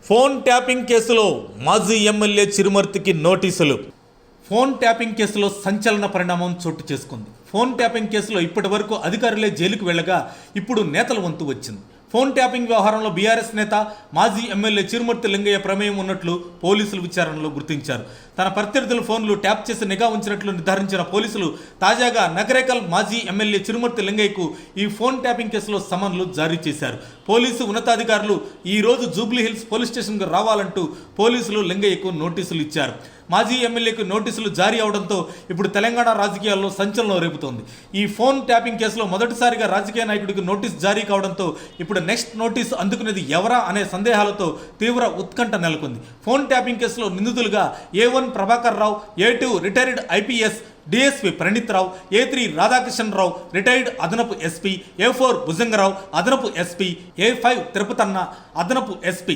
Phone tapping కేసులో మాజీ MLA చిరుమర్తికి నోటీసులు. ఫోన్ ట్యాపింగ్ కేసులో సంచలన పరిణామం చోటు చేసుకుంది. ఫోన్ ట్యాపింగ్ కేసులో ఇప్పటి వరకు అధికారులే జైలుకు వెళ్ళగా ఇప్పుడు నేతల వంతు వచ్చింది. ఫోన్ ట్యాపింగ్ వ్యవహారంలో బీఆర్ఎస్ నేత మాజీ ఎమ్మెల్యే చిరుమర్తి లింగయ్య ప్రమేయం ఉన్నట్లు పోలీసులు విచారణలో గుర్తించారు. తన ప్రత్యర్థుల ఫోన్లు ట్యాప్ చేసి నిఘా ఉంచినట్లు నిర్ధారించిన పోలీసులు తాజాగా నగరేకల్ మాజీ ఎమ్మెల్యే చిరుమర్తి లింగయ్యకు ఈ ఫోన్ ట్యాపింగ్ కేసులో సమన్లు జారీ చేశారు. పోలీసు ఉన్నతాధికారులు ఈ రోజు జూబ్లీ హిల్స్ పోలీస్ స్టేషన్కు రావాలంటూ పోలీసులు లింగయ్యకు నోటీసులు ఇచ్చారు. మాజీ ఎమ్మెల్యేకు నోటీసులు జారీ అవడంతో ఇప్పుడు తెలంగాణ రాజకీయాల్లో సంచలనం రేపుతోంది. ఈ ఫోన్ ట్యాపింగ్ కేసులో మొదటిసారిగా రాజకీయ నాయకుడికి నోటీస్ జారీ కావడంతో ఇప్పుడు నెక్స్ట్ నోటీసు అందుకునేది ఎవరా అనే సందేహాలతో తీవ్ర ఉత్కంఠ నెలకొంది. ఫోన్ ట్యాపింగ్ కేసులో నిందితులుగా A1 Prabhakar Rao, A2 retired IPS DSP Praneeth Rao, A3 Radhakrishna Rao retired అదనపు SP, A4 భుజంగరావు అదనపు SP, A5 తిరుపతన్న అదనపు SP,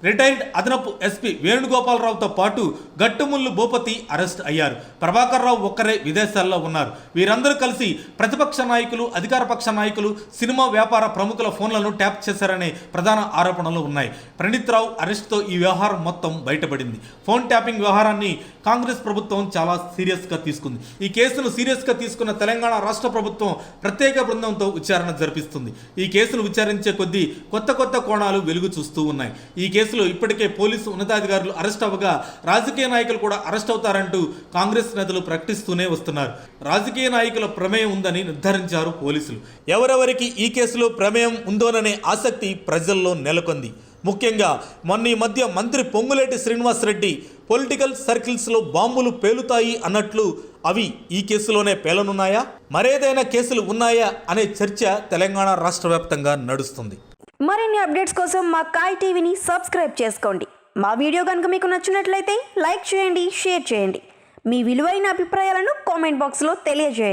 రిటైర్డ్ అదనపు SP వేణుగోపాలరావుతో పాటు గట్టుముల్లు భూపతి అరెస్ట్ అయ్యారు. ప్రభాకర్ రావు ఒక్కరే విదేశాల్లో ఉన్నారు. వీరందరూ కలిసి ప్రతిపక్ష నాయకులు, అధికార పక్ష నాయకులు, సినిమా వ్యాపార ప్రముఖుల ఫోన్లను ట్యాప్ చేశారనే ప్రధాన ఆరోపణలు ఉన్నాయి. ప్రణీత్ రావు అరెస్టుతో ఈ వ్యవహారం మొత్తం బయటపడింది. ఫోన్ ట్యాపింగ్ వ్యవహారాన్ని కాంగ్రెస్ ప్రభుత్వం చాలా సీరియస్గా తీసుకుంది. ఈ కేసును సీరియస్గా తీసుకున్న తెలంగాణ రాష్ట్ర ప్రభుత్వం ప్రత్యేక బృందంతో విచారణ జరిపిస్తుంది. ఈ కేసును విచారించే కొద్దీ కొత్త కోణాలు వెలుగు చూస్తూ ఉన్నాయి. ఈ కేసులో ఇప్పటికే పోలీసు ఉన్నతాధికారులు అరెస్ట్ అవ్వగా రాజకీయ నాయకులు కూడా అరెస్ట్ అవుతారంటూ కాంగ్రెస్ నేతలు ప్రకటిస్తూనే వస్తున్నారు. రాజకీయ నాయకుల ప్రమేయం ఉందని నిర్ధారించారు పోలీసులు. ఎవరెవరికి ఈ కేసులో ప్రమేయం ఉందోననే ఆసక్తి ప్రజల్లో నెలకొంది. ముఖ్యంగా మొన్న ఈ మధ్య మంత్రి పొంగులేటి శ్రీనివాసరెడ్డి పొలిటికల్ సర్కిల్స్లో బాంబులు పేలుతాయి అన్నట్లు అవి ఈ కేసులోనే పేలనున్నాయా, మరేదైనా కేసులు ఉన్నాయా అనే చర్చ తెలంగాణ రాష్ట్ర వ్యాప్తంగా నడుస్తుంది. మరిన్ని అప్డేట్స్ కోసం మా కాయ్ టీవీని సబ్స్క్రైబ్ చేసుకోండి. మా వీడియో కనుక మీకు నచ్చినట్లయితే లైక్ చేయండి, షేర్ చేయండి. మీ విలువైన అభిప్రాయాలను కామెంట్ బాక్స్లో తెలియజేయండి.